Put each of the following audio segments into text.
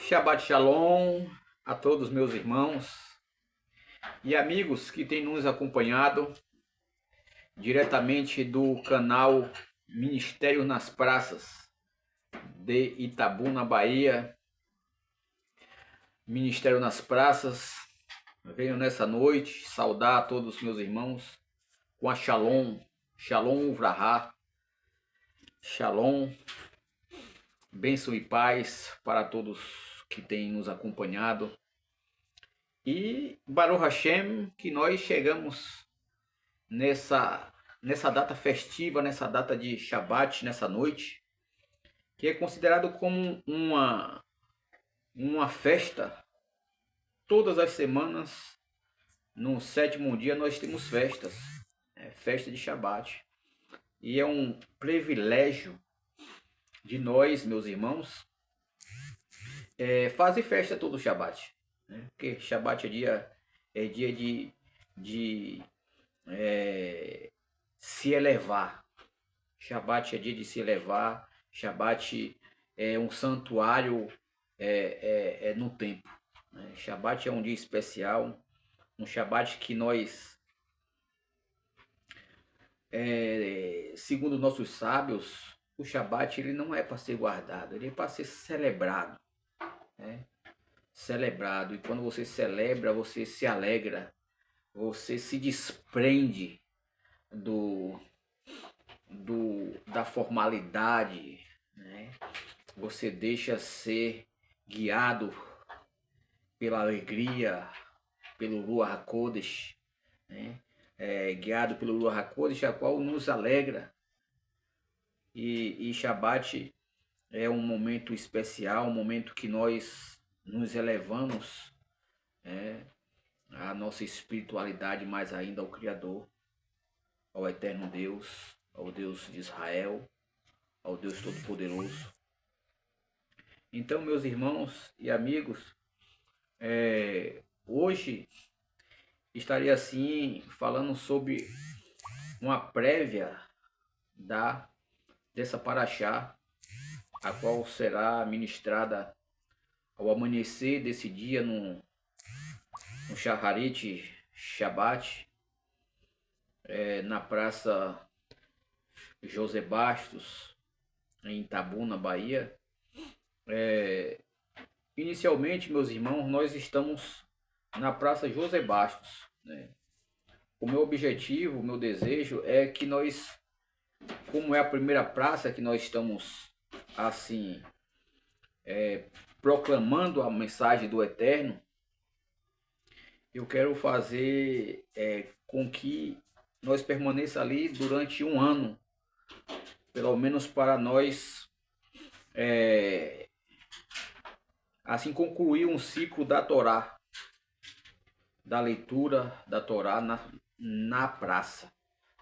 Shabbat Shalom a todos meus irmãos e amigos que têm nos acompanhado diretamente do canal Ministério nas Praças de Itabuna, Bahia. Ministério nas Praças, venho nessa noite saudar a todos os meus irmãos com a Shalom, Shalom Uvrahá, Shalom, bênção e paz para todos que têm nos acompanhado. E Baruch Hashem, que nós chegamos nessa data festiva, nessa data de Shabbat, nessa noite, que é considerado como uma festa. Todas as semanas, no sétimo dia, nós temos festas, festa de Shabbat. E é um privilégio de nós, meus irmãos, fazer festa todo o Shabbat. Porque Shabbat é dia de se elevar. Shabbat é dia de se elevar. Shabbat é um santuário no templo. Shabbat é um dia especial. Um Shabbat que nós, segundo nossos sábios, o Shabbat ele não é para ser guardado, ele é para ser celebrado. Celebrado. E quando você celebra, você se alegra, você se desprende da formalidade, Você deixa ser guiado pela alegria, pelo Ruach HaKodesh, guiado pelo Ruach HaKodesh, a qual nos alegra. E Shabbat é um momento especial, um momento que nós nos elevamos à nossa espiritualidade, mais ainda ao Criador, ao eterno Deus, ao Deus de Israel, ao Deus Todo-Poderoso. Então, meus irmãos e amigos, hoje estaria assim falando sobre uma prévia dessa paraxá, a qual será ministrada ao amanhecer desse dia no Shacharit Shabbat, na Praça José Bastos, em Itabuna, Bahia. Inicialmente, meus irmãos, nós estamos na Praça José Bastos. O meu objetivo, o meu desejo é que nós, como é a primeira praça que nós estamos assim proclamando a mensagem do Eterno, eu quero fazer com que nós permaneça ali durante um ano, pelo menos para nós assim concluir um ciclo da Torá, da leitura da Torá na praça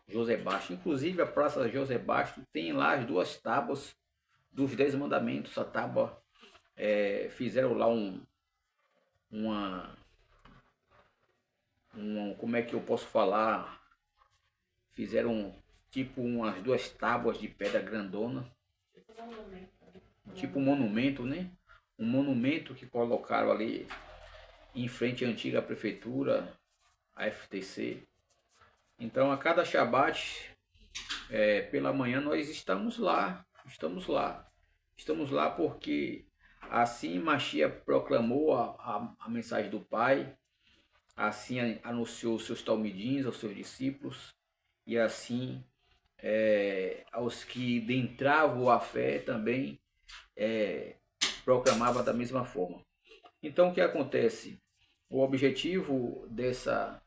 José Bastos. Inclusive a praça José Bastos tem lá as duas tábuas dos 10 mandamentos. A tábua fizeram lá como é que eu posso falar? Fizeram tipo umas duas tábuas de pedra grandona, tipo um monumento, Um monumento que colocaram ali em frente à antiga prefeitura, a FTC. Então, a cada Shabbat, pela manhã, nós estamos lá porque assim Mashiach proclamou a mensagem do Pai, assim anunciou seus talmidins, aos seus discípulos, e assim aos que adentravam a fé também proclamava da mesma forma. Então, o que acontece? O objetivo dessa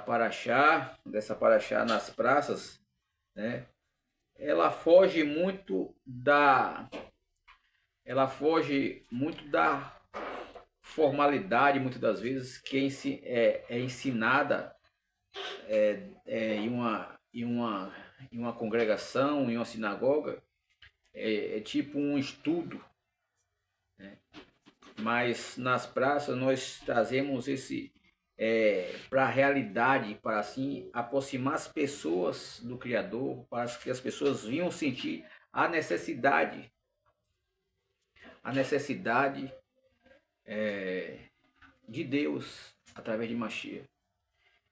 paraxá nas praças, ela foge muito da formalidade, muitas das vezes, que é ensinada em uma congregação, em uma sinagoga, tipo um estudo, mas nas praças nós trazemos esse para a realidade, para assim aproximar as pessoas do Criador, para que as pessoas venham sentir a necessidade a necessidade de Deus através de Mashiach.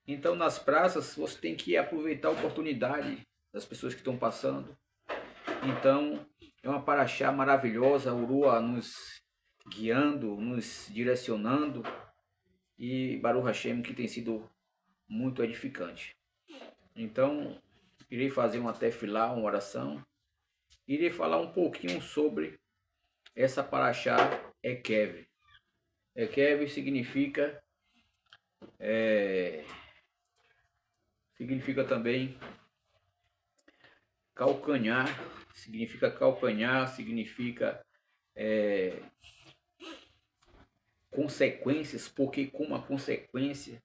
Então, nas praças, você tem que aproveitar a oportunidade das pessoas que estão passando. Então, é uma paraxá maravilhosa, o Urua nos guiando, nos direcionando, e Baruch Hashem, que tem sido muito edificante. Então, irei fazer uma tefilá, uma oração, irei falar um pouquinho sobre essa paraxá Ekev. Ekev significa também calcanhar, significa consequências, porque com uma consequência.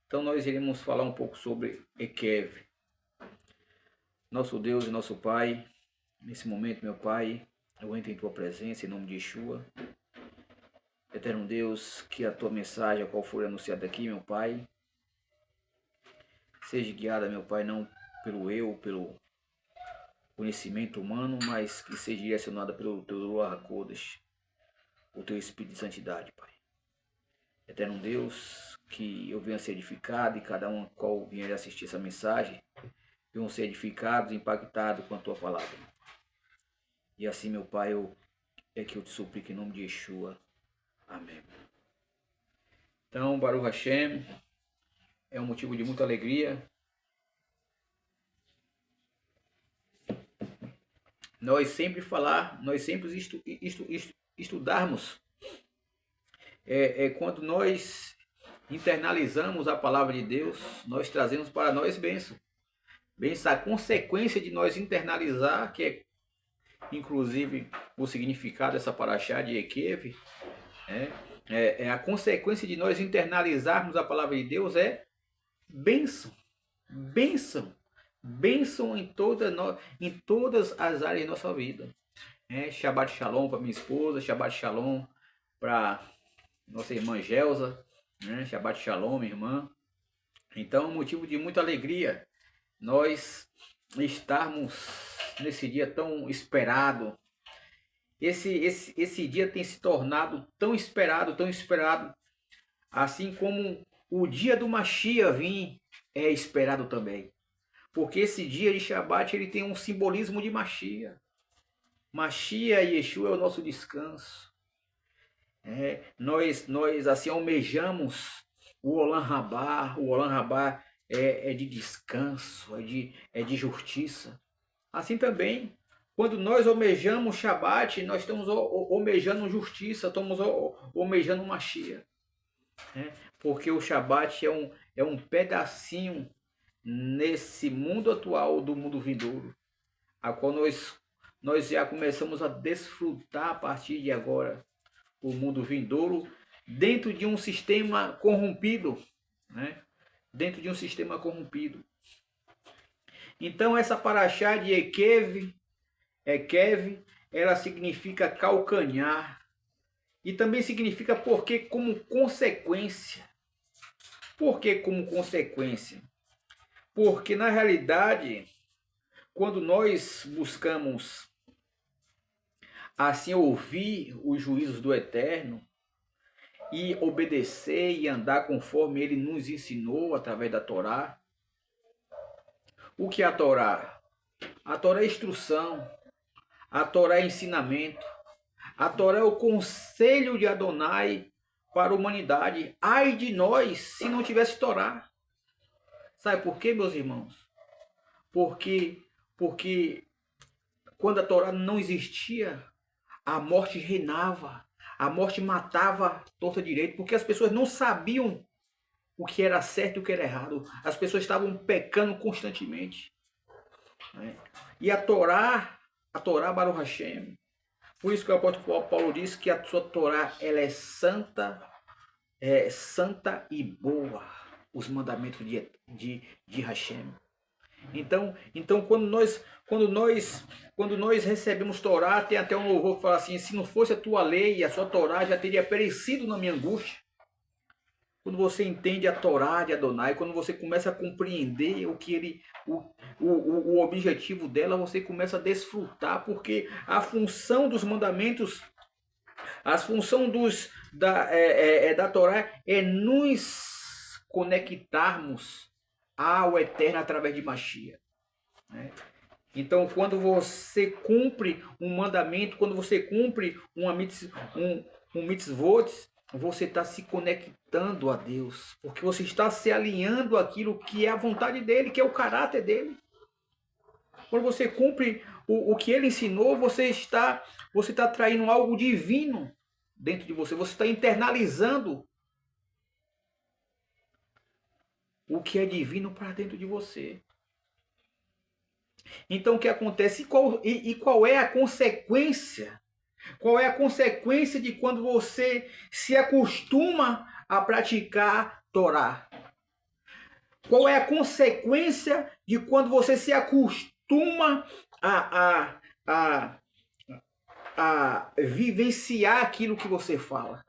Então nós iremos falar um pouco sobre Ekev. Nosso Deus e nosso Pai, nesse momento, meu Pai, eu entro em Tua presença, em nome de Yeshua. Eterno Deus, que a Tua mensagem, a qual for anunciada aqui, meu Pai, seja guiada, meu Pai, não pelo conhecimento humano, mas que seja direcionada pelo Teu Ruach HaKodesh, o Teu Espírito de Santidade, Pai. Eterno Deus, que eu venha ser edificado, e cada um qual vier assistir essa mensagem, venham ser edificados, impactados com a Tua palavra. E assim, meu Pai, é que eu te suplico em nome de Yeshua. Amém. Então, Baruch Hashem, é um motivo de muita alegria. Nós sempre estudarmos, quando nós internalizamos a palavra de Deus, nós trazemos para nós bênção. Bênção, a consequência de nós internalizar, que é inclusive o significado dessa paraxá de Ekev, a consequência de nós internalizarmos a palavra de Deus é bênção, bênção, bênção em todas as áreas da nossa vida. Shabbat Shalom para minha esposa, Shabbat Shalom para nossa irmã Gelsa, Shabbat Shalom, minha irmã. Então, motivo de muita alegria nós estarmos nesse dia tão esperado. Esse dia tem se tornado tão esperado, assim como o dia do Mashiach vir é esperado também. Porque esse dia de Shabbat ele tem um simbolismo de Mashiach. Mashiach e Yeshua é o nosso descanso. Nós assim almejamos o Olam Rabá. O Olam Rabá é de descanso, é de justiça. Assim também, quando nós almejamos Shabbat, nós estamos almejando justiça, estamos almejando Mashiach. Porque o Shabbat é um pedacinho nesse mundo atual do mundo vindouro, a qual nós já começamos a desfrutar a partir de agora o mundo vindouro dentro de um sistema corrompido, dentro de um sistema corrompido. Então essa paraxá de Ekev, ela significa calcanhar, e também significa porque como consequência. Por que como consequência? Porque na realidade, quando nós buscamos assim ouvir os juízos do Eterno e obedecer e andar conforme Ele nos ensinou através da Torá. O que é a Torá? A Torá é instrução, a Torá é ensinamento, a Torá é o conselho de Adonai para a humanidade. Ai de nós se não tivesse Torá. Sabe por quê, meus irmãos? Porque quando a Torá não existia, a morte reinava, a morte matava torta direito, porque as pessoas não sabiam o que era certo e o que era errado. As pessoas estavam pecando constantemente. E a Torá Baruch Hashem, por isso que o apóstolo Paulo diz que a sua Torá ela é santa e boa, os mandamentos de Hashem. Então quando nós recebemos Torá, tem até um louvor que fala assim: se não fosse a tua lei e a sua Torá, já teria perecido na minha angústia. Quando você entende a Torá de Adonai, quando você começa a compreender o objetivo dela, você começa a desfrutar, porque a função dos mandamentos A função da Torá é nos conectarmos ao Eterno através de Mashiach, né? Então, quando você cumpre um mandamento, quando você cumpre um mitzvot, você está se conectando a Deus, porque você está se alinhando àquilo que é a vontade dele, que é o caráter dele. Quando você cumpre o que ele ensinou, você está traindo algo divino dentro de você. Você está internalizando o que é divino para dentro de você. Então o que acontece? Qual é a consequência? Qual é a consequência de quando você se acostuma a praticar Torá? Qual é a consequência de quando você se acostuma a vivenciar aquilo que você fala?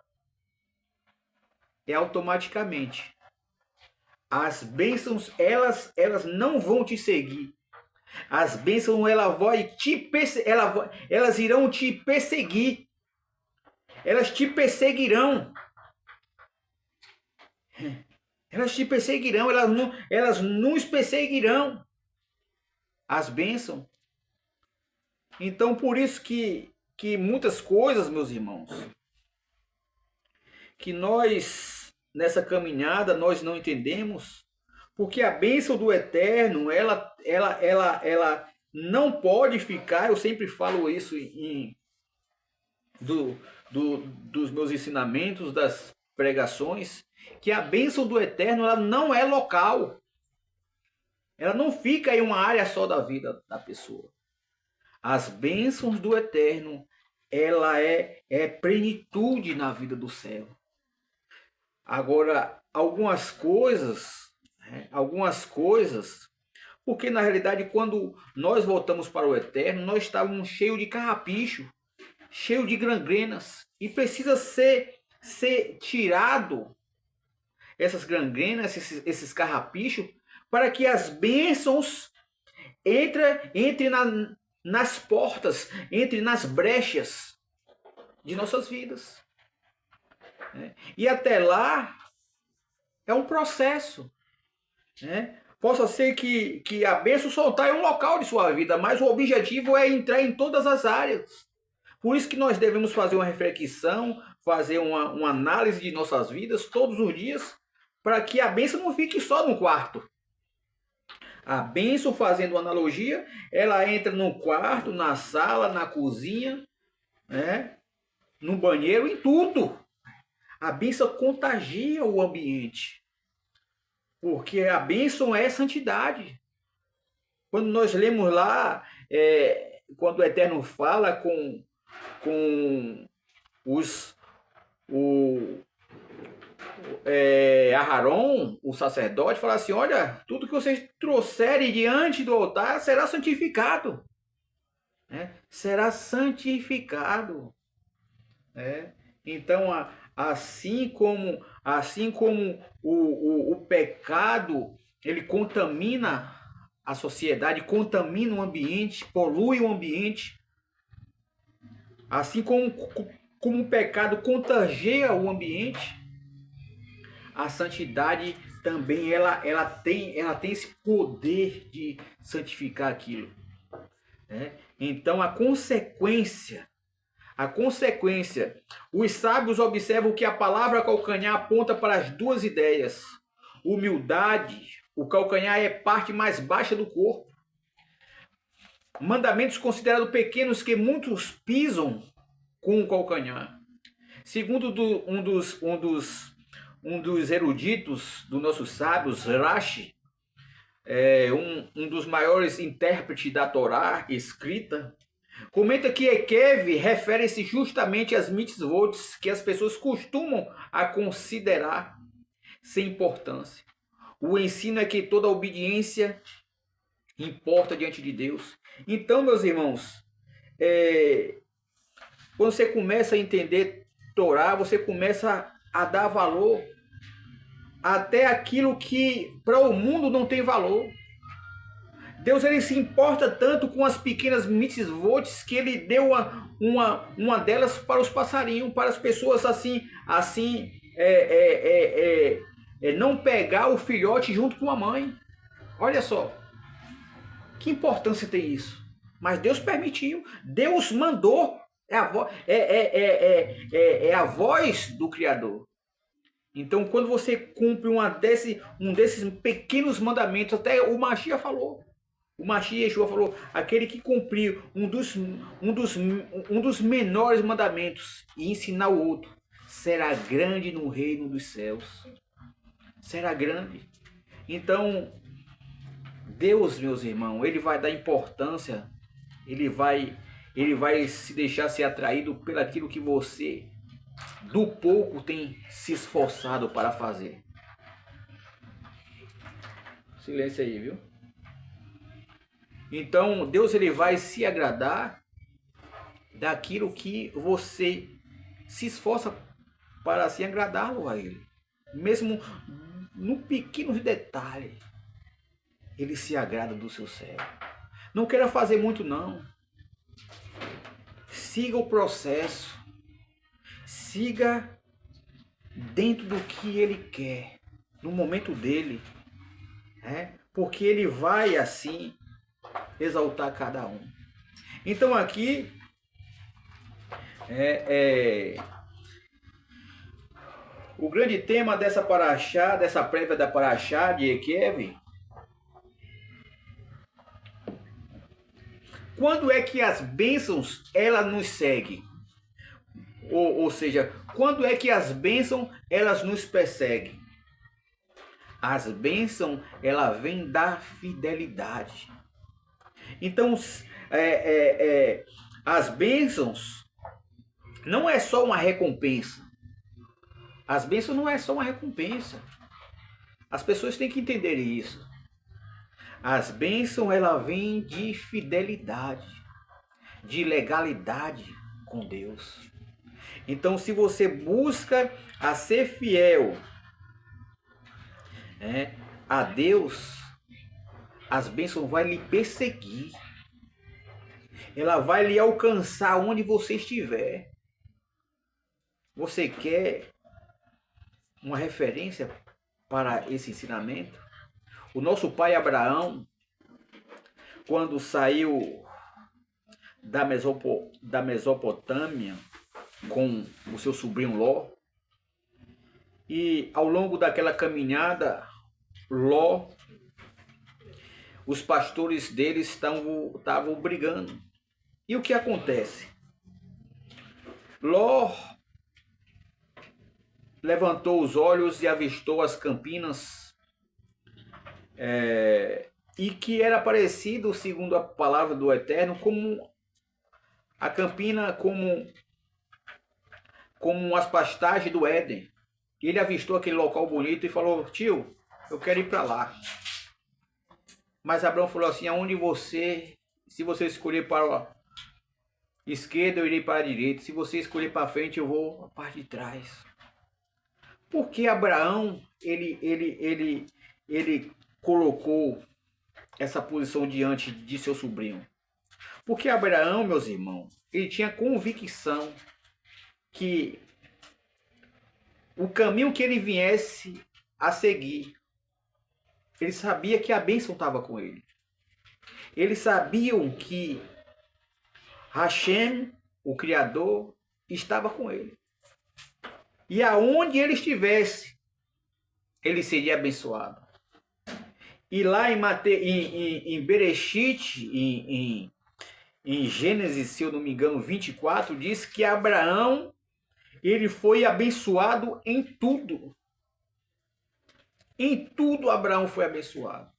É automaticamente. As bênçãos, elas não vão te seguir. As bênçãos, elas irão te perseguir. Elas te perseguirão. Elas te perseguirão, elas nos perseguirão. As bênçãos. Então, por isso que muitas coisas, meus irmãos, que nós, nessa caminhada, nós não entendemos, porque a bênção do Eterno, ela não pode ficar, eu sempre falo isso dos meus ensinamentos, das pregações, que a bênção do Eterno, ela não é local. Ela não fica em uma área só da vida da pessoa. As bênçãos do Eterno, ela é plenitude na vida do céu. Agora, algumas coisas, porque na realidade quando nós voltamos para o Eterno, nós estávamos cheios de carrapicho, cheio de gangrenas, e precisa ser tirado essas gangrenas, esses carrapichos, para que as bênçãos entrem nas portas, entrem nas brechas de nossas vidas. E até lá é um processo, né? Possa ser que a bênção só está em um local de sua vida, mas o objetivo é entrar em todas as áreas. Por isso que nós devemos fazer uma reflexão, fazer uma análise de nossas vidas todos os dias, para que a bênção não fique só no quarto. A bênção, fazendo uma analogia, ela entra no quarto, na sala, na cozinha, né? No banheiro, em tudo. A bênção contagia o ambiente. Porque a bênção é santidade. Quando nós lemos lá, quando o Eterno fala com Aharon, o sacerdote, fala assim: olha, tudo que vocês trouxerem diante do altar será santificado. Será santificado. Então, assim como o pecado, ele contamina a sociedade, contamina o ambiente, polui o ambiente, assim como o pecado contagia o ambiente, a santidade também ela tem esse poder de santificar aquilo. Então, a consequência, os sábios observam que a palavra calcanhar aponta para as duas ideias. Humildade, o calcanhar é a parte mais baixa do corpo. Mandamentos considerados pequenos que muitos pisam com o calcanhar. Segundo um dos eruditos dos nossos sábios, Rashi, um dos maiores intérpretes da Torá escrita, comenta que Ekev refere-se justamente às mitzvot que as pessoas costumam a considerar sem importância. O ensino é que toda obediência importa diante de Deus. Então, meus irmãos, quando você começa a entender Torá, você começa a dar valor até aquilo que para o mundo não tem valor. Deus ele se importa tanto com as pequenas mitzvot que ele deu uma delas para os passarinhos, para as pessoas assim não pegar o filhote junto com a mãe. Olha só, que importância tem isso? Mas Deus permitiu, Deus mandou, é a voz do Criador. Então, quando você cumpre um desses pequenos mandamentos, até o Mashiach falou. O Mashiach Yeshua falou: aquele que cumprir um dos menores mandamentos e ensinar o outro, será grande no reino dos céus. Será grande. Então, Deus, meus irmãos, ele vai dar importância, ele vai se deixar ser atraído pelaquilo que você, do pouco, tem se esforçado para fazer. Silêncio aí, viu? Então, Deus ele vai se agradar daquilo que você se esforça para assim agradá-lo a ele. Mesmo no pequeno detalhe, ele se agrada do seu servo. Não queira fazer muito, não. Siga o processo. Siga dentro do que ele quer, no momento dele. Porque ele vai assim exaltar cada um. Então aqui o grande tema dessa paraxá, dessa prévia da paraxá de Ekev, quando é que as bênçãos elas nos seguem? Ou seja, quando é que as bênçãos elas nos perseguem? As bênçãos elas vêm da fidelidade. Então, as bênçãos não é só uma recompensa. As bênçãos não é só uma recompensa. As pessoas têm que entender isso. As bênçãos elas vêm de fidelidade, de legalidade com Deus. Então, se você busca a ser fiel a Deus, as bênçãos vão lhe perseguir. Ela vai lhe alcançar onde você estiver. Você quer uma referência para esse ensinamento? O nosso pai Abraão, quando saiu da Mesopotâmia com o seu sobrinho Ló, e ao longo daquela caminhada, Ló, os pastores deles estavam brigando. E o que acontece? Ló levantou os olhos e avistou as campinas, e que era parecido, segundo a palavra do Eterno, como a campina, como as pastagens do Éden. Ele avistou aquele local bonito e falou: tio, eu quero ir para lá. Mas Abraão falou assim: se você escolher para a esquerda, eu irei para a direita. Se você escolher para frente, eu vou a parte de trás. Porque Abraão, ele colocou essa posição diante de seu sobrinho? Porque Abraão, meus irmãos, ele tinha convicção que o caminho que ele viesse a seguir, ele sabia que a bênção estava com ele. Eles sabiam que Hashem, o Criador, estava com ele. E aonde ele estivesse, ele seria abençoado. E lá em Bereshit, em Gênesis, se eu não me engano, 24, diz que Abraão, ele foi abençoado em tudo. Em tudo Abraão foi abençoado.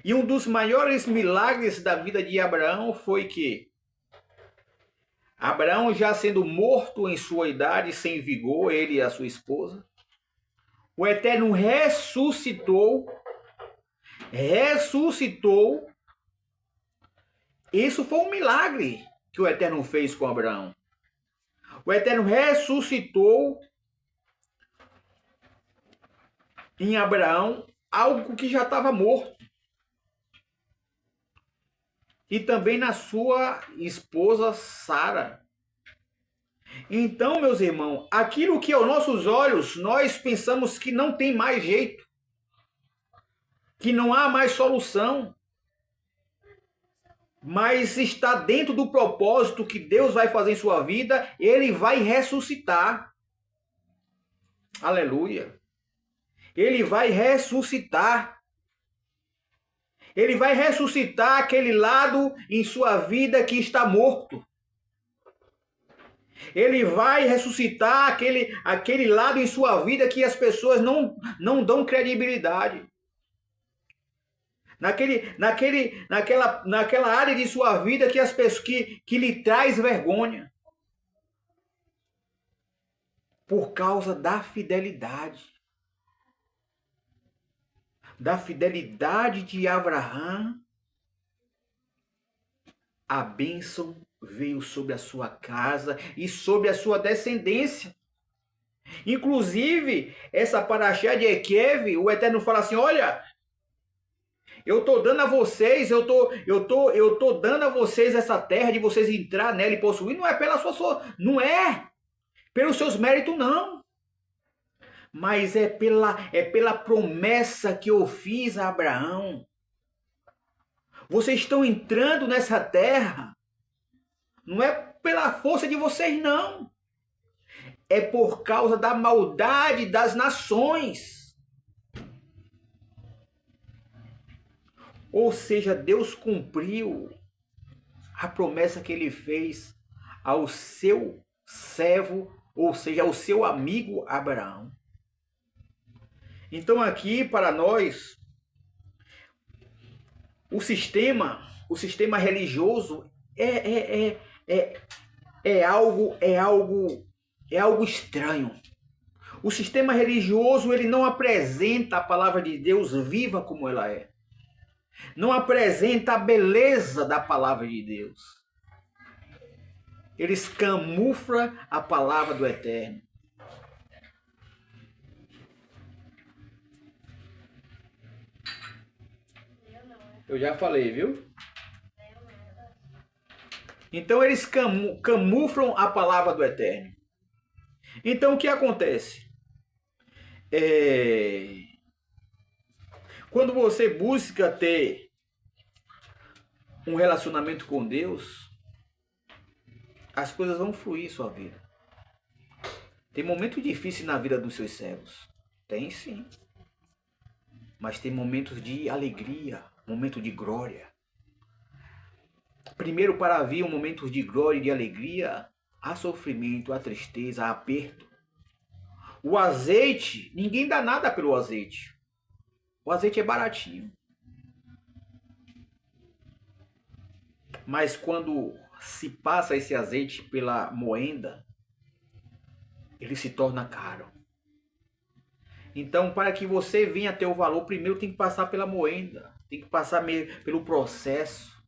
E um dos maiores milagres da vida de Abraão foi que Abraão, já sendo morto em sua idade, sem vigor, ele e a sua esposa, o Eterno ressuscitou. Isso foi um milagre que o Eterno fez com Abraão. O Eterno ressuscitou em Abraão algo que já estava morto. e também na sua esposa Sara. Então, meus irmãos, aquilo que aos nossos olhos nós pensamos que não tem mais jeito, que não há mais solução, mas está dentro do propósito que Deus vai fazer em sua vida, Ele vai ressuscitar. Aleluia. Ele vai ressuscitar. Ele vai ressuscitar aquele lado em sua vida que está morto. Ele vai ressuscitar aquele lado em sua vida que as pessoas não dão credibilidade. Naquela área de sua vida que as pessoas que lhe traz vergonha. Por causa da fidelidade. Da fidelidade de Abraão, a bênção veio sobre a sua casa e sobre a sua descendência. Inclusive, essa paraxá de Ekev, o Eterno fala assim, olha, eu tô dando a vocês, eu tô dando a vocês essa terra de vocês entrar nela e possuir, não é não é pelos seus méritos não. Mas é pela promessa que eu fiz a Abraão. Vocês estão entrando nessa terra, não é pela força de vocês não. É por causa da maldade das nações. Ou seja, Deus cumpriu a promessa que ele fez ao seu servo, ou seja, ao seu amigo Abraão. Então aqui para nós, o sistema religioso é algo estranho. O sistema religioso ele não apresenta a palavra de Deus viva como ela é. Não apresenta a beleza da palavra de Deus. Eles camuflam a palavra do Eterno. Eu já falei, viu? Então eles camuflam a palavra do Eterno. Então o que acontece? Quando você busca ter um relacionamento com Deus, as coisas vão fluir em sua vida. Tem momentos difíceis na vida dos seus servos. Tem sim. Mas tem momentos de alegria, momento de glória. Primeiro, para vir um momento de glória e de alegria, há sofrimento, há tristeza, há aperto. O azeite, ninguém dá nada pelo azeite. O azeite é baratinho. Mas quando se passa esse azeite pela moenda, ele se torna caro. Então, para que você venha ter o valor, primeiro tem que passar pela moenda. Tem que passar pelo processo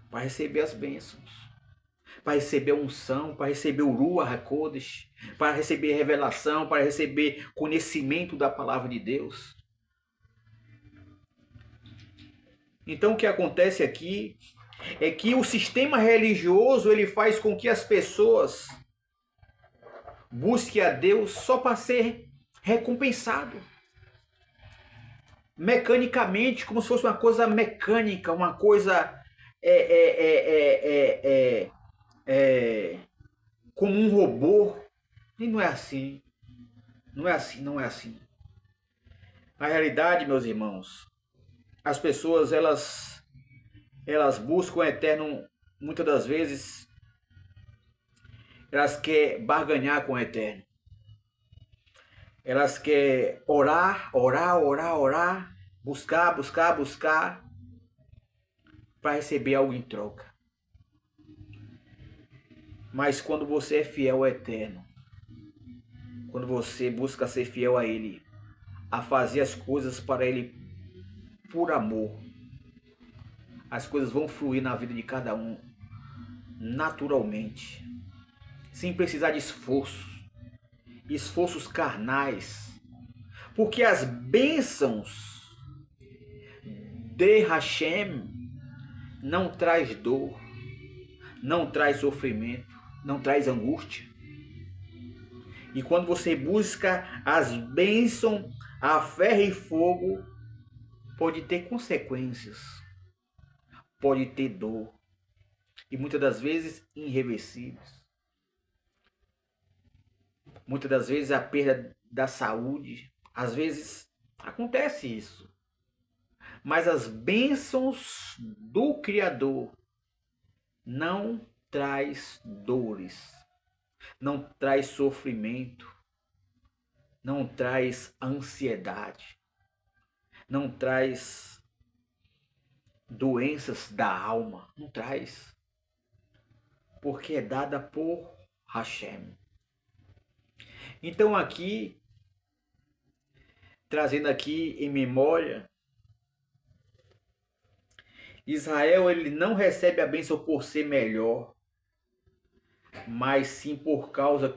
para receber as bênçãos, para receber a unção, para receber o Ruach HaKodesh, para receber revelação, para receber conhecimento da palavra de Deus. Então o que acontece aqui é que o sistema religioso ele faz com que as pessoas busquem a Deus só para ser recompensado. Mecanicamente, como se fosse uma coisa mecânica, uma coisa como um robô. E não é assim. Não é assim, não é assim. Na realidade, meus irmãos, as pessoas elas buscam o Eterno, muitas das vezes elas querem barganhar com o Eterno. Elas querem orar, buscar para receber algo em troca. Mas quando você é fiel ao Eterno, quando você busca ser fiel a Ele, a fazer as coisas para Ele por amor, as coisas vão fluir na vida de cada um naturalmente, sem precisar de esforços carnais, porque as bênçãos de Hashem não traz dor, não traz sofrimento, não traz angústia. E quando você busca as bênçãos a ferro e fogo, pode ter consequências, pode ter dor, e muitas das vezes irreversíveis. Muitas das vezes a perda da saúde, às vezes acontece isso. Mas as bênçãos do Criador não traz dores, não traz sofrimento, não traz ansiedade, não traz doenças da alma, não traz, porque é dada por Hashem. Então aqui, trazendo aqui em memória, Israel ele não recebe a bênção por ser melhor, mas sim por causa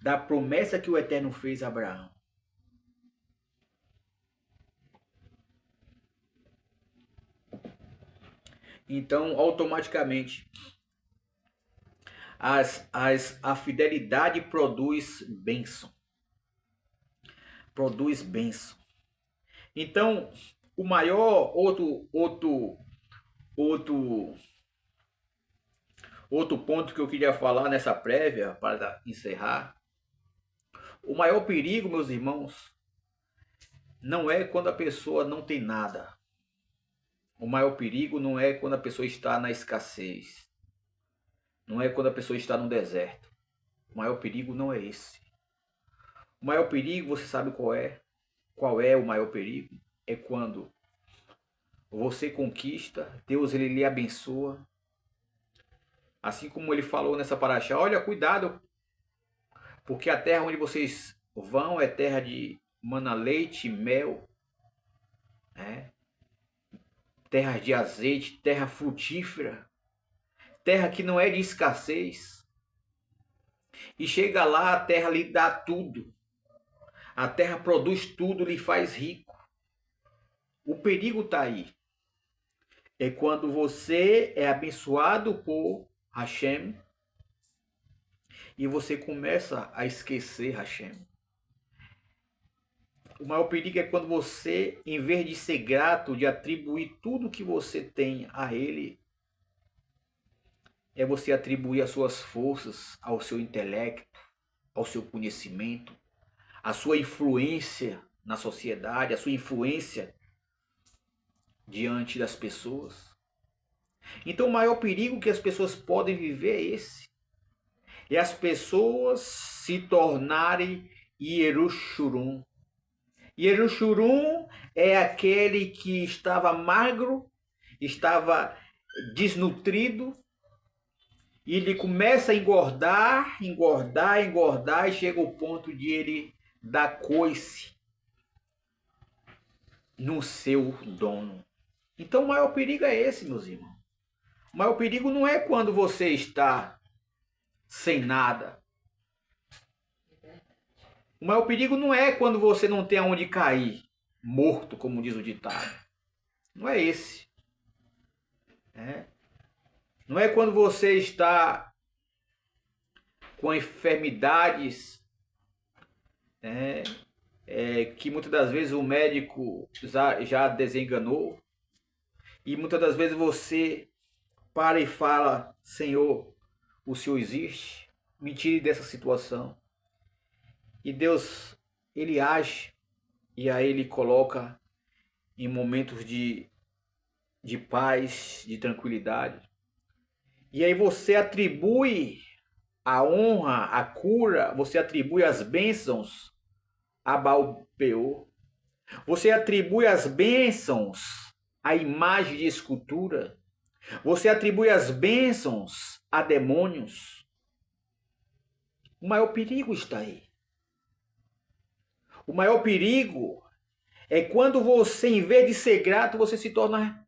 da promessa que o Eterno fez a Abraão. Então, automaticamente, a fidelidade produz bênção. Produz bênção. Então, o maior outro ponto que eu queria falar nessa prévia, para encerrar. O maior perigo, meus irmãos, não é quando a pessoa não tem nada. O maior perigo não é quando a pessoa está na escassez. Não é quando a pessoa está no deserto. O maior perigo não é esse. O maior perigo, você sabe qual é? Qual é o maior perigo? É quando você conquista, Deus ele lhe abençoa. Assim como ele falou nessa paraxá, olha, cuidado, porque a terra onde vocês vão é terra de mana, leite e mel, né? Terra de azeite, terra frutífera, terra que não é de escassez. E chega lá, a terra lhe dá tudo. A terra produz tudo, lhe faz rico. O perigo está aí. É quando você é abençoado por Hashem e você começa a esquecer Hashem. O maior perigo é quando você, em vez de ser grato, de atribuir tudo que você tem a Ele, é você atribuir as suas forças ao seu intelecto, ao seu conhecimento, a sua influência na sociedade, a sua influência diante das pessoas. Então o maior perigo que as pessoas podem viver é esse. É as pessoas se tornarem Yerushurum. Yerushurum é aquele que estava magro, estava desnutrido, e ele começa a engordar, e chega ao ponto de ele dar coice no seu dono. Então o maior perigo é esse, meus irmãos. O maior perigo não é quando você está sem nada. O maior perigo não é quando você não tem aonde cair, morto, como diz o ditado. Não é esse. Não é quando você está com enfermidades que muitas das vezes o médico já desenganou. E muitas das vezes você para e fala, Senhor, o Senhor existe, me tire dessa situação. E Deus, ele age, e aí ele coloca em momentos de paz, de tranquilidade. E aí você atribui a honra, a cura, você atribui as bênçãos a Baal-Peor. Você atribui as bênçãos à imagem de escultura. Você atribui as bênçãos a demônios. O maior perigo está aí. O maior perigo é quando você, em vez de ser grato, você se torna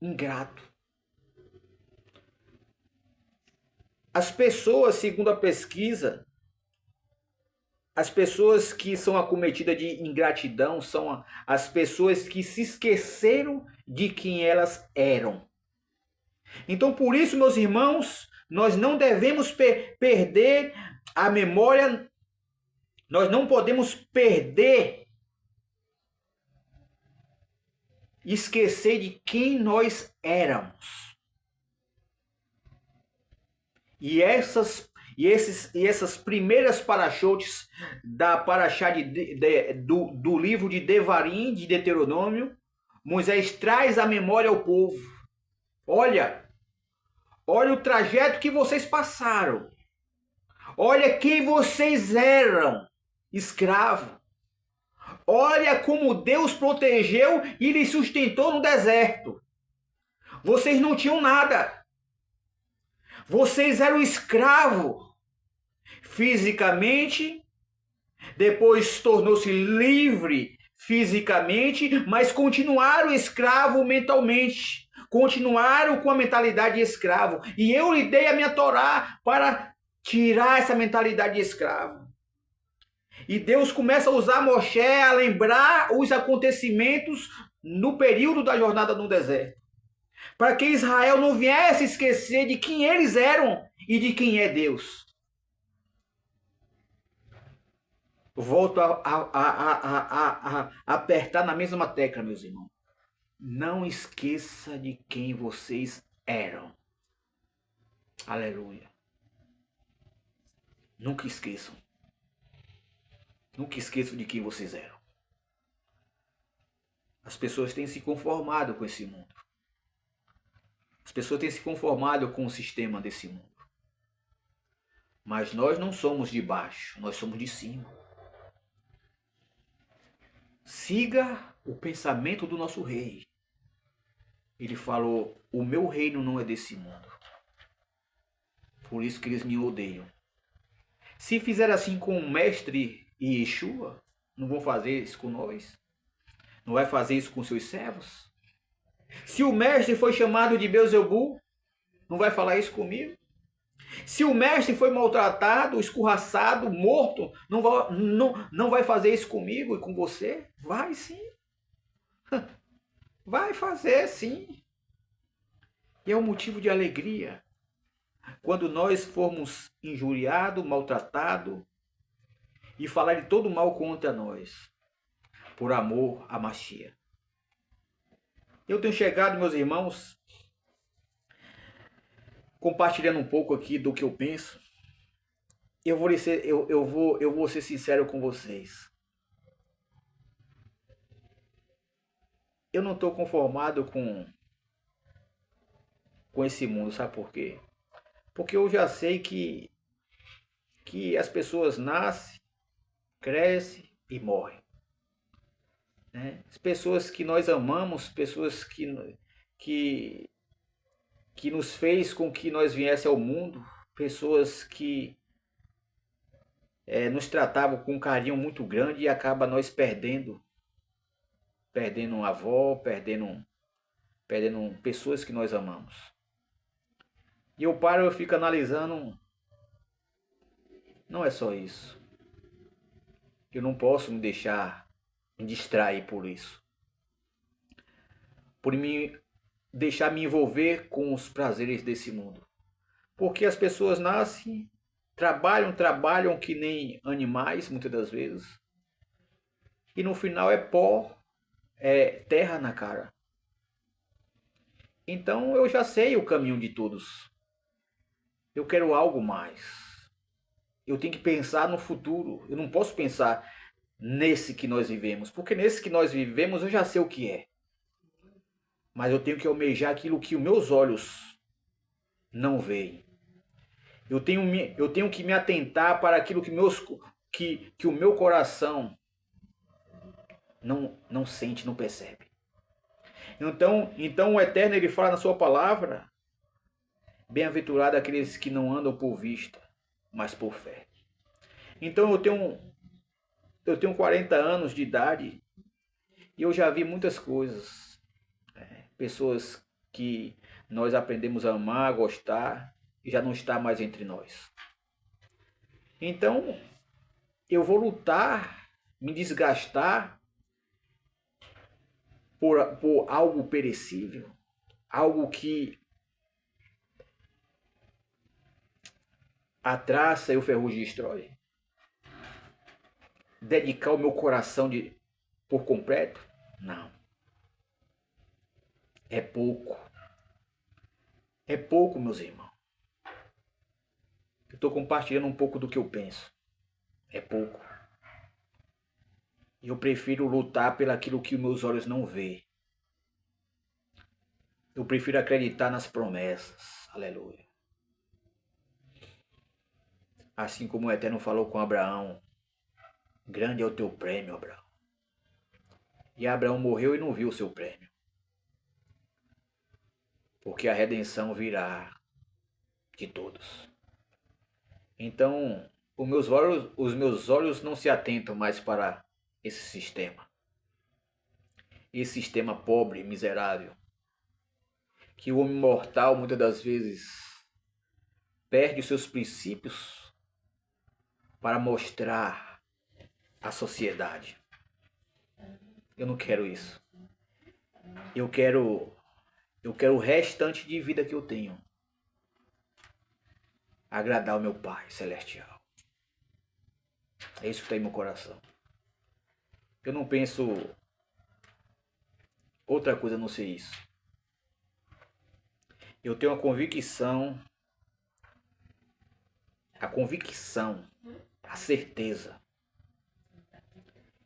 ingrato. As pessoas, segundo a pesquisa, as pessoas que são acometidas de ingratidão são as pessoas que se esqueceram de quem elas eram. Então, por isso, meus irmãos, nós não devemos perder a memória, nós não podemos perder, esquecer de quem nós éramos. E essas primeiras parachotes da paraxá do livro de Devarim, de Deuteronômio, Moisés traz à memória ao povo. Olha o trajeto que vocês passaram. Olha quem vocês eram, escravo. Olha como Deus protegeu e lhes sustentou no deserto. Vocês não tinham nada. Vocês eram escravos fisicamente, depois tornou-se livre fisicamente, mas continuaram escravo mentalmente. Continuaram com a mentalidade de escravo. E eu lhe dei a minha Torá para tirar essa mentalidade de escravo. E Deus começa a usar Moshe a lembrar os acontecimentos no período da jornada no deserto. Para que Israel não viesse esquecer de quem eles eram e de quem é Deus. Volto a apertar na mesma tecla, meus irmãos. Não esqueça de quem vocês eram. Aleluia. Nunca esqueçam. Nunca esqueçam de quem vocês eram. As pessoas têm se conformado com esse mundo. As pessoas têm se conformado com o sistema desse mundo. Mas nós não somos de baixo, nós somos de cima. Siga o pensamento do nosso rei. Ele falou, o meu reino não é desse mundo. Por isso que eles me odeiam. Se fizer assim com o mestre e Yeshua, não vão fazer isso com nós? Não vai fazer isso com seus servos? Se o mestre foi chamado de Beuzebu, não vai falar isso comigo? Se o mestre foi maltratado, escorraçado, morto, não vai fazer isso comigo e com você? Vai sim. Vai fazer sim. E é um motivo de alegria. Quando nós formos injuriados, maltratados, e falar de todo mal contra nós, por amor a Mashiach. Eu tenho chegado, meus irmãos, compartilhando um pouco aqui do que eu penso. Eu vou ser sincero com vocês. Eu não estou conformado com esse mundo, sabe por quê? Porque eu já sei que as pessoas nascem, crescem e morrem. Né? As pessoas que nós amamos, pessoas que nos fez com que nós viesse ao mundo, pessoas que nos tratavam com um carinho muito grande e acaba nós perdendo uma avó, perdendo pessoas que nós amamos. E eu fico analisando, não é só isso. Eu não posso me distrair por isso. Por deixar me envolver com os prazeres desse mundo. Porque as pessoas nascem, trabalham que nem animais, muitas das vezes. E no final é pó, é terra na cara. Então eu já sei o caminho de todos. Eu quero algo mais. Eu tenho que pensar no futuro. Eu não posso pensar nesse que nós vivemos. Porque nesse que nós vivemos eu já sei o que é. Mas eu tenho que almejar aquilo que os meus olhos não veem. Eu tenho que me atentar para aquilo que o meu coração não sente, não percebe. Então o Eterno ele fala na sua palavra, bem-aventurado aqueles que não andam por vista, mas por fé. Então eu tenho 40 anos de idade e eu já vi muitas coisas. Pessoas que nós aprendemos a amar, a gostar, e já não está mais entre nós. Então, eu vou lutar, me desgastar por algo perecível, algo que a traça e o ferrugem destrói. Dedicar o meu coração por completo? Não. É pouco. É pouco, meus irmãos. Eu estou compartilhando um pouco do que eu penso. É pouco. E eu prefiro lutar pelaquilo que meus olhos não vê. Eu prefiro acreditar nas promessas. Aleluia. Assim como o Eterno falou com Abraão. Grande é o teu prêmio, Abraão. E Abraão morreu e não viu o seu prêmio. Porque a redenção virá de todos. Então, os meus olhos não se atentam mais para esse sistema. Esse sistema pobre, miserável. Que o homem mortal, muitas das vezes, perde os seus princípios para mostrar à sociedade. Eu não quero isso. Eu quero o restante de vida que eu tenho agradar o meu Pai Celestial. É isso que está em meu coração. Eu não penso outra coisa a não ser isso. Eu tenho a convicção, a certeza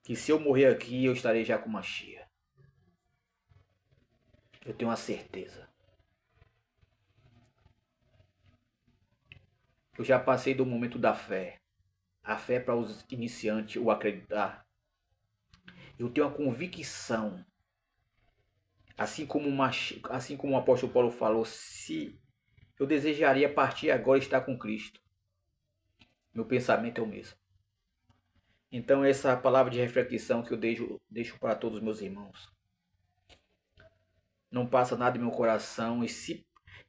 que se eu morrer aqui eu estarei já com Mashiach. Eu tenho a certeza. Eu já passei do momento da fé. A fé para os iniciantes, o acreditar. Eu tenho a convicção, assim como o apóstolo Paulo falou, se eu desejaria partir agora e estar com Cristo. Meu pensamento é o mesmo. Então essa palavra de reflexão que eu deixo para todos os meus irmãos. Não passa nada em meu coração. E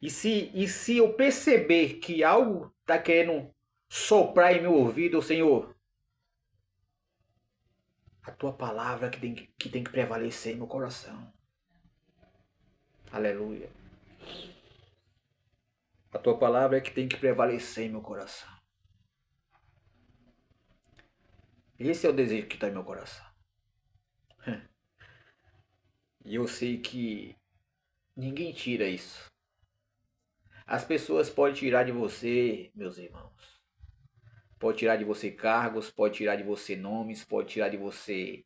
se eu perceber que algo está querendo soprar em meu ouvido, Senhor, a tua palavra que tem que prevalecer em meu coração. Aleluia. A tua palavra é que tem que prevalecer em meu coração. Esse é o desejo que está em meu coração. E eu sei que ninguém tira isso. As pessoas podem tirar de você, meus irmãos. Pode tirar de você cargos, pode tirar de você nomes, pode tirar de você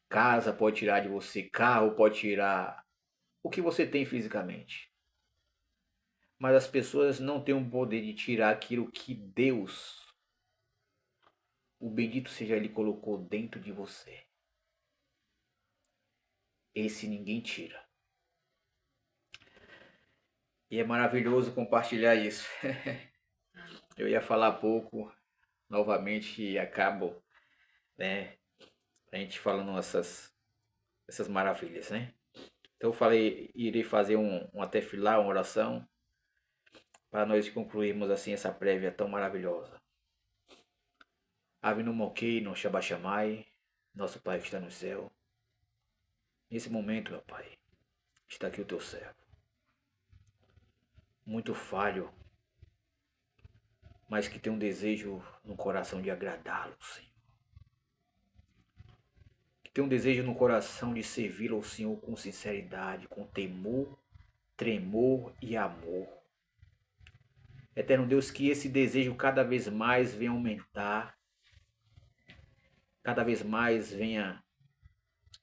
casa, pode tirar de você carro, pode tirar o que você tem fisicamente. Mas as pessoas não têm o poder de tirar aquilo que Deus, o bendito seja Ele, colocou dentro de você. Esse ninguém tira. E é maravilhoso compartilhar isso. Eu ia falar pouco, novamente, e acabo, né, a gente falando essas maravilhas, né? Então eu falei, irei fazer um tefilá, uma oração, para nós concluirmos assim essa prévia tão maravilhosa. Ave no Moquei, no Shabashamai, nosso Pai que está no céu. Nesse momento, meu Pai, está aqui o teu servo. Muito falho, mas que tem um desejo no coração de agradá-lo, Senhor. Que tem um desejo no coração de servi-lo ao Senhor com sinceridade, com temor, tremor e amor. Eterno Deus, que esse desejo cada vez mais venha aumentar, cada vez mais venha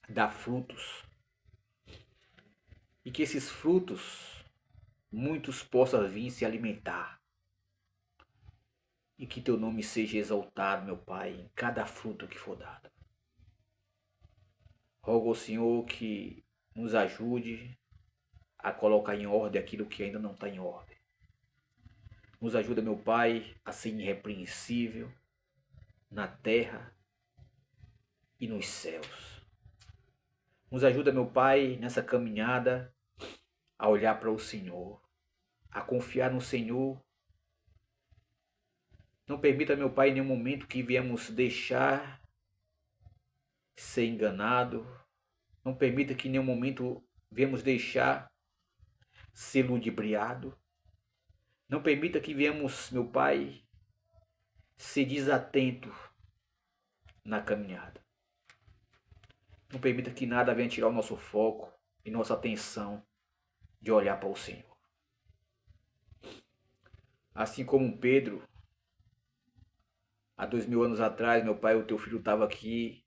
dar frutos. E que esses frutos, muitos possam vir se alimentar. E que teu nome seja exaltado, meu Pai, em cada fruto que for dado. Rogo ao Senhor que nos ajude a colocar em ordem aquilo que ainda não está em ordem. Nos ajuda, meu Pai, a ser irrepreensível na terra e nos céus. Nos ajuda, meu Pai, nessa caminhada a olhar para o Senhor, a confiar no Senhor. Não permita, meu Pai, em nenhum momento que viemos deixar ser enganado. Não permita que em nenhum momento viemos deixar ser ludibriado. Não permita que venhamos, meu Pai, ser desatento na caminhada. Não permita que nada venha tirar o nosso foco e nossa atenção de olhar para o Senhor. Assim como Pedro, há 2000 anos atrás, meu Pai, o teu filho estava aqui,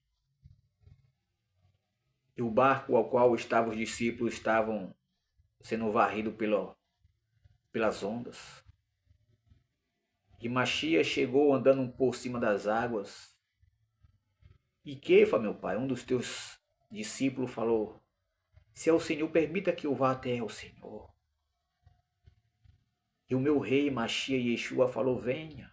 e o barco ao qual estavam os discípulos estavam sendo varridos pelas ondas. E Machia chegou andando por cima das águas. E Kefa, meu Pai, um dos teus discípulos, falou: se é o Senhor, permita que eu vá até o Senhor. E o meu rei, Machia Yeshua, falou: venha.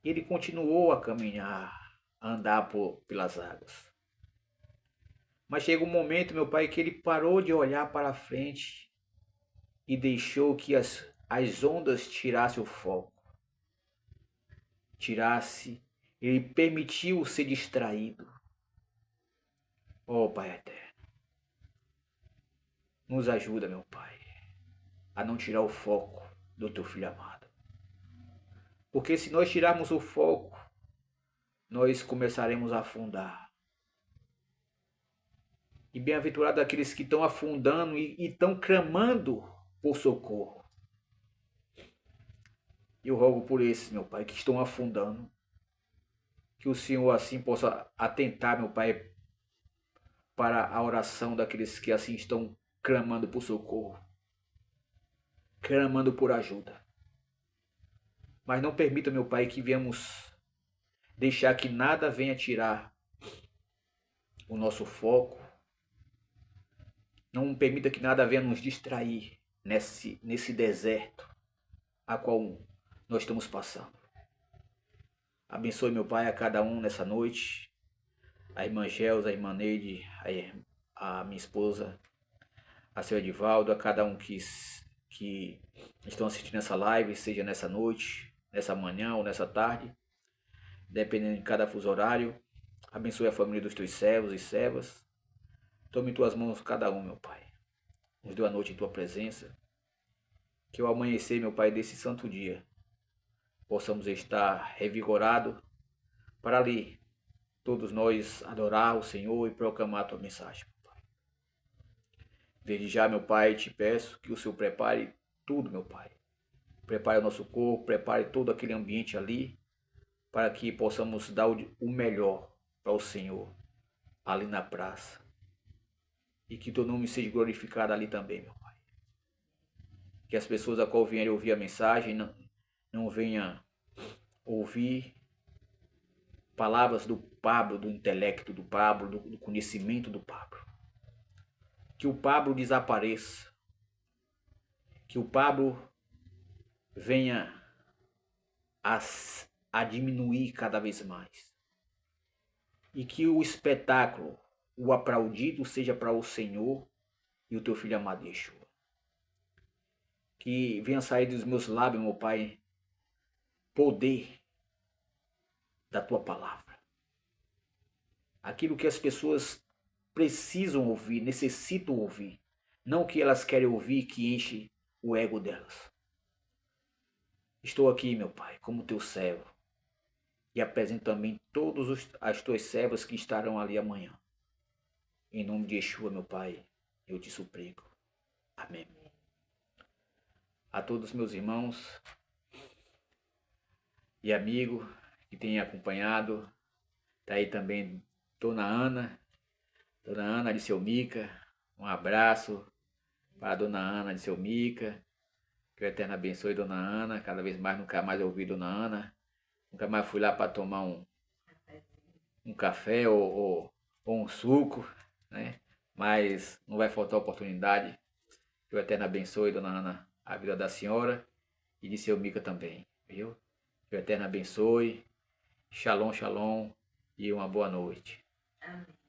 E ele continuou a caminhar, a andar pelas águas. Mas chega um momento, meu Pai, que ele parou de olhar para frente e deixou que as ondas tirassem o foco. Ele permitiu ser distraído. Oh, Pai eterno, nos ajuda, meu Pai, a não tirar o foco do teu filho amado. Porque se nós tirarmos o foco, nós começaremos a afundar. E bem-aventurado aqueles que estão afundando e estão clamando por socorro. Eu rogo por esses, meu Pai, que estão afundando. Que o Senhor assim possa atentar, meu Pai, para a oração daqueles que assim estão clamando por socorro. Clamando por ajuda. Mas não permita, meu Pai, que venhamos deixar que nada venha tirar o nosso foco. Não permita que nada venha nos distrair nesse deserto a qual nós estamos passando. Abençoe, meu Pai, a cada um nessa noite. A irmã Gelsa, a irmã Neide, a minha esposa, a seu Edivaldo, a cada um que estão assistindo essa live, seja nessa noite, nessa manhã ou nessa tarde, dependendo de cada fuso horário. Abençoe a família dos teus servos e servas. Tome em tuas mãos cada um, meu Pai. Nos dê a noite em tua presença. Que ao amanhecer, meu Pai, desse santo dia, possamos estar revigorados para ali todos nós adorar o Senhor e proclamar a tua mensagem, meu Pai. Desde já, meu Pai, te peço que o Senhor prepare tudo, meu Pai. Prepare o nosso corpo, prepare todo aquele ambiente ali, para que possamos dar o melhor para o Senhor ali na praça. E que teu nome seja glorificado ali também, meu Pai. Que as pessoas a qual vierem ouvir a mensagem não venham ouvir palavras do Pablo, do intelecto do Pablo, do conhecimento do Pablo. Que o Pablo desapareça. Que o Pablo venha a diminuir cada vez mais. E que o espetáculo, o aplaudido, seja para o Senhor e o teu filho amado Yeshua. Que venha sair dos meus lábios, meu Pai, poder da tua palavra. Aquilo que as pessoas precisam ouvir, necessitam ouvir. Não o que elas querem ouvir que enche o ego delas. Estou aqui, meu Pai, como teu servo. E apresento também todas as tuas servas que estarão ali amanhã. Em nome de Yeshua, meu Pai, eu te suplico. Amém. A todos meus irmãos e amigos que têm acompanhado, está aí também Dona Ana de seu Mica. Um abraço para a Dona Ana de seu Mica. Que o Eterno abençoe Dona Ana. Cada vez mais, nunca mais ouvi Dona Ana. Nunca mais fui lá para tomar um café ou um suco, né? Mas não vai faltar oportunidade. Que o Eterno abençoe, Dona Ana, a vida da senhora e de seu Mica também, viu? Que o Eterno abençoe. Shalom, shalom e uma boa noite. Amém.